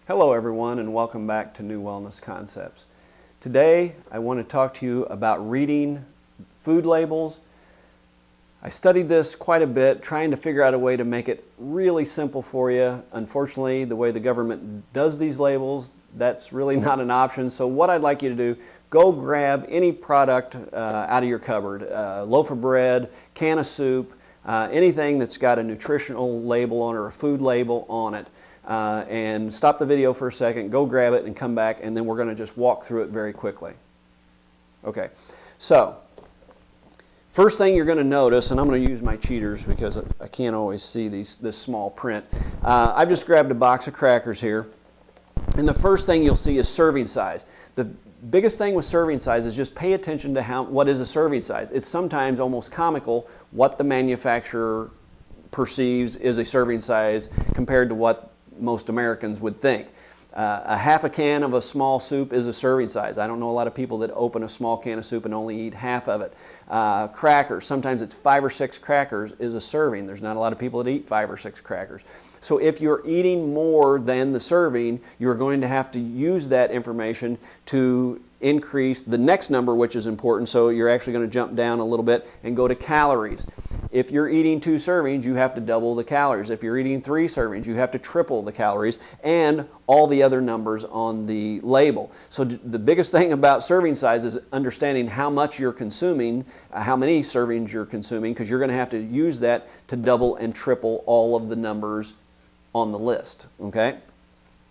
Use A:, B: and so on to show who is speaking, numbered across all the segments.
A: Hello everyone, and welcome back to New Wellness Concepts. Today I want to talk to you about reading food labels. I studied this quite a bit, trying to figure out a way to make it really simple for you. Unfortunately, the way the government does these labels, that's really not an option. So what I'd like you to do, go grab any product out of your cupboard, loaf of bread, can of soup, anything that's got a nutritional label on it or a food label on it. And stop the video for a second, go grab it and come back, and then we're going to just walk through it very quickly. Okay, so first thing you're going to notice, and I'm going to use my cheaters because I can't always see this small print. I've just grabbed a box of crackers here, and the first thing you'll see is serving size. The biggest thing with serving size is just pay attention to what is a serving size. It's sometimes almost comical what the manufacturer perceives is a serving size compared to what most Americans would think. A half a can of a small soup is a serving size. I don't know a lot of people that open a small can of soup and only eat half of it. Crackers, sometimes it's 5 or 6 crackers is a serving. There's not a lot of people that eat 5 or 6 crackers. So if you're eating more than the serving, you're going to have to use that information to increase the next number, which is important. So you're actually going to jump down a little bit and go to calories. If you're eating 2 servings, you have to double the calories. If you're eating 3 servings, you have to triple the calories and all the other numbers on the label. So the biggest thing about serving size is understanding how much you're consuming, how many servings you're consuming, because you're going to have to use that to double and triple all of the numbers on the list, okay?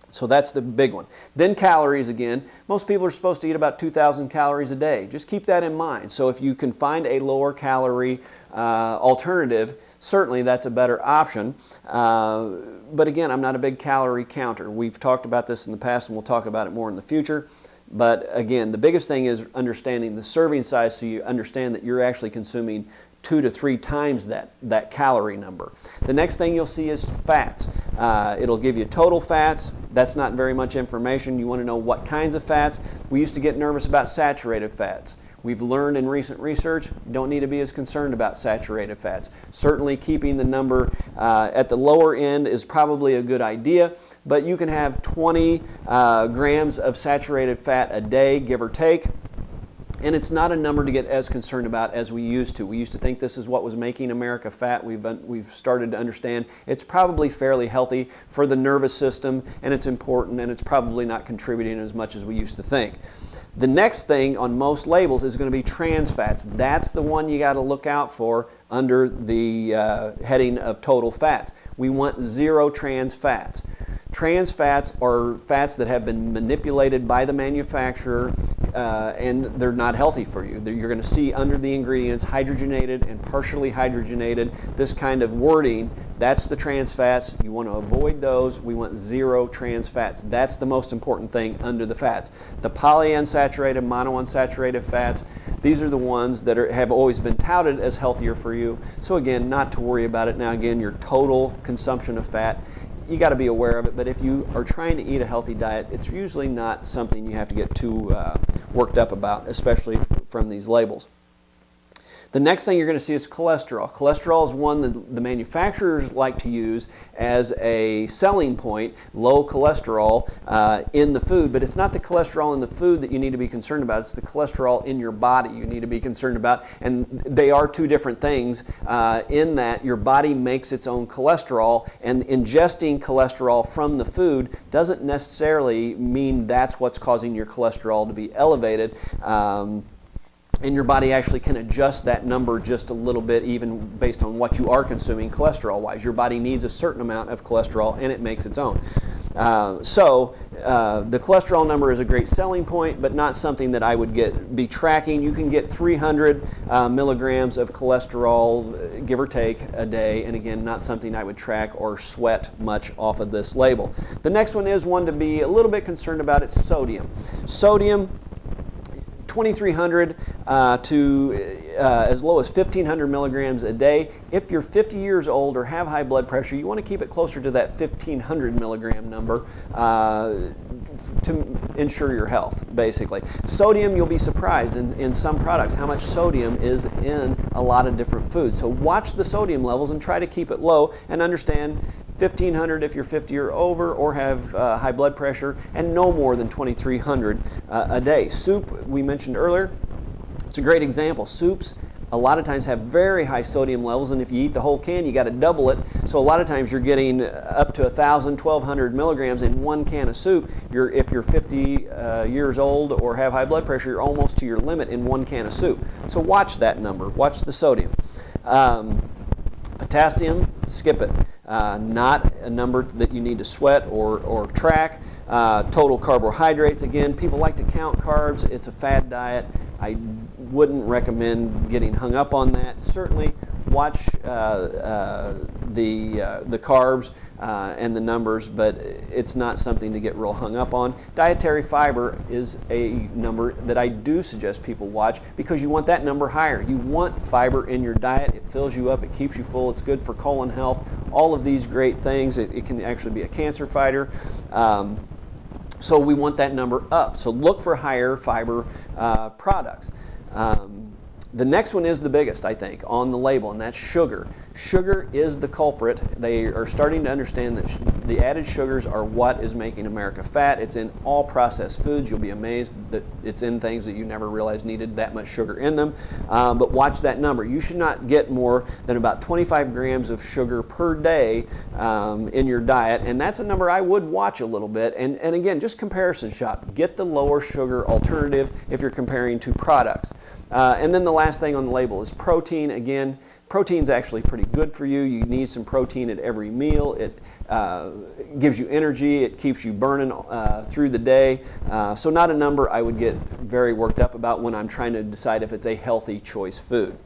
A: So that's the big one. Then calories again. Most people are supposed to eat about 2,000 calories a day. Just keep that in mind. So if you can find a lower calorie alternative, certainly that's a better option. But again, I'm not a big calorie counter. We've talked about this in the past and we'll talk about it more in the future. But again, the biggest thing is understanding the serving size so you understand that you're actually consuming 2 to 3 times that calorie number. The next thing you'll see is fats. It'll give you total fats. That's not very much information. You want to know what kinds of fats. We used to get nervous about saturated fats. We've learned in recent research, you don't need to be as concerned about saturated fats. Certainly keeping the number at the lower end is probably a good idea, but you can have 20 grams of saturated fat a day, give or take. And it's not a number to get as concerned about as we used to. We used to think this is what was making America fat. We've started to understand it's probably fairly healthy for the nervous system, and it's important, and it's probably not contributing as much as we used to think. The next thing on most labels is going to be trans fats. That's the one you got to look out for under the heading of total fats. We want 0 trans fats. Trans fats are fats that have been manipulated by the manufacturer and they're not healthy for you. You're going to see under the ingredients hydrogenated and partially hydrogenated, this kind of wording. That's the trans fats. You want to avoid those. We want 0 trans fats. That's the most important thing under the fats. The polyunsaturated, monounsaturated fats, these are the ones that have always been touted as healthier for you. So again, not to worry about it. Now again, your total consumption of fat, you got to be aware of it, but if you are trying to eat a healthy diet, it's usually not something you have to get too worked up about, especially from these labels. The next thing you're going to see is cholesterol. Cholesterol is one that the manufacturers like to use as a selling point, low cholesterol in the food, but it's not the cholesterol in the food that you need to be concerned about. It's the cholesterol in your body you need to be concerned about, and they are 2 different things in that your body makes its own cholesterol, and ingesting cholesterol from the food doesn't necessarily mean that's what's causing your cholesterol to be elevated. And your body actually can adjust that number just a little bit even based on what you are consuming cholesterol-wise. Your body needs a certain amount of cholesterol and it makes its own. So the cholesterol number is a great selling point, but not something that I would be tracking. You can get 300 milligrams of cholesterol, give or take, a day, and again, not something I would track or sweat much off of this label. The next one is one to be a little bit concerned about. It's sodium. Sodium, 2,300 to as low as 1,500 milligrams a day. If you're 50 years old or have high blood pressure, you want to keep it closer to that 1,500 milligram number to ensure your health, basically. Sodium, you'll be surprised in some products how much sodium is in a lot of different foods. So watch the sodium levels and try to keep it low and understand 1,500 if you're 50 or over or have high blood pressure, and no more than 2,300 a day. Soup, we mentioned earlier, it's a great example. Soups a lot of times have very high sodium levels, and if you eat the whole can, you got to double it. So a lot of times you're getting up to 1,000, 1,200 milligrams in one can of soup. If you're 50 years old or have high blood pressure, you're almost to your limit in one can of soup. So watch that number. Watch the sodium. Potassium, skip it. Not a number that you need to sweat or track. Total carbohydrates, again, people like to count carbs. It's a fad diet. I wouldn't recommend getting hung up on that. Certainly watch the carbs and the numbers, but it's not something to get real hung up on. Dietary fiber is a number that I do suggest people watch because you want that number higher. You want fiber in your diet. It fills you up, it keeps you full, it's good for colon health, all of these great things. It can actually be a cancer fighter. So we want that number up. So look for higher fiber products. The next one is the biggest, I think, on the label, and that's sugar. Sugar is the culprit. They are starting to understand that the added sugars are what is making America fat. It's in all processed foods. You'll be amazed that it's in things that you never realized needed that much sugar in them. But watch that number. You should not get more than about 25 grams of sugar per day in your diet, and that's a number I would watch a little bit. And again, just comparison shop. Get the lower sugar alternative if you're comparing two products. And then the last thing on the label is protein. Again, protein's actually pretty good for you. You need some protein at every meal. It gives you energy. It keeps you burning through the day. So not a number I would get very worked up about when I'm trying to decide if it's a healthy choice food.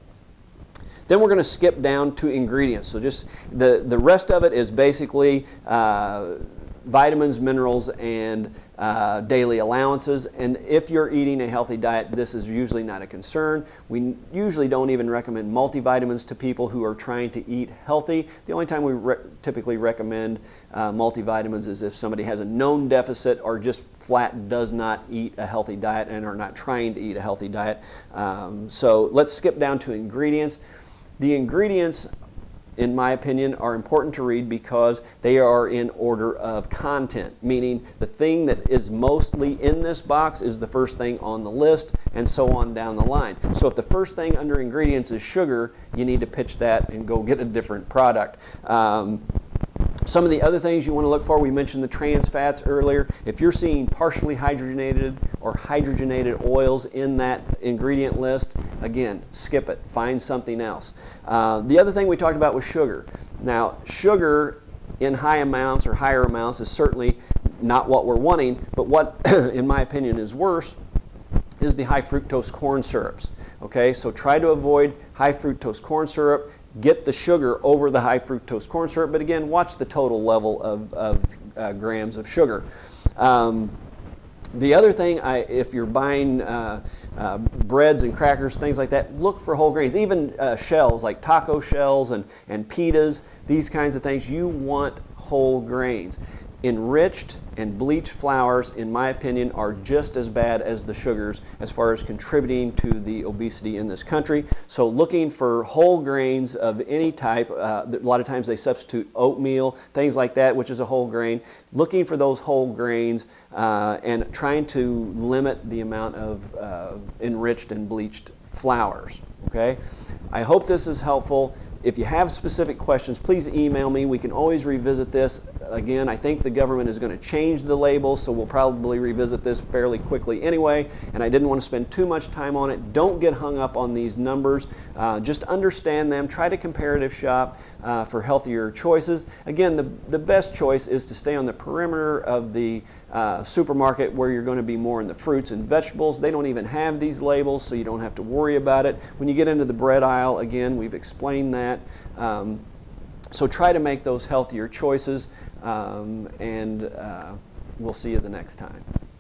A: Then we're going to skip down to ingredients. So just the rest of it is basically vitamins, minerals, and daily allowances. And if you're eating a healthy diet, this is usually not a concern. We usually don't even recommend multivitamins to people who are trying to eat healthy. The only time we typically recommend multivitamins is if somebody has a known deficit or just flat does not eat a healthy diet and are not trying to eat a healthy diet. So let's skip down to ingredients. The ingredients, in my opinion, are important to read because they are in order of content, meaning the thing that is mostly in this box is the first thing on the list, and so on down the line. So if the first thing under ingredients is sugar, you need to pitch that and go get a different product. Some of the other things you want to look for, we mentioned the trans fats earlier. If you're seeing partially hydrogenated or hydrogenated oils in that ingredient list, again, skip it. Find something else. The other thing we talked about was sugar. Now, sugar in high amounts or higher amounts is certainly not what we're wanting, but what, in my opinion, is worse is the high fructose corn syrups. Okay, so try to avoid high fructose corn syrup. Get the sugar over the high fructose corn syrup, but again, watch the total level of grams of sugar. The other thing, if you're buying breads and crackers, things like that, look for whole grains. Even shells, like taco shells and pitas, these kinds of things, you want whole grains. Enriched and bleached flours, in my opinion, are just as bad as the sugars as far as contributing to the obesity in this country. So looking for whole grains of any type, a lot of times they substitute oatmeal, things like that, which is a whole grain. Looking for those whole grains and trying to limit the amount of enriched and bleached flours. Okay? I hope this is helpful. If you have specific questions, please email me. We can always revisit this. Again, I think the government is going to change the labels, so we'll probably revisit this fairly quickly anyway, and I didn't want to spend too much time on it. Don't get hung up on these numbers. Just understand them. Try to comparative shop for healthier choices. Again, the best choice is to stay on the perimeter of the supermarket where you're going to be more in the fruits and vegetables. They don't even have these labels, so you don't have to worry about it. When you get into the bread aisle, again, we've explained that. So try to make those healthier choices, and we'll see you the next time.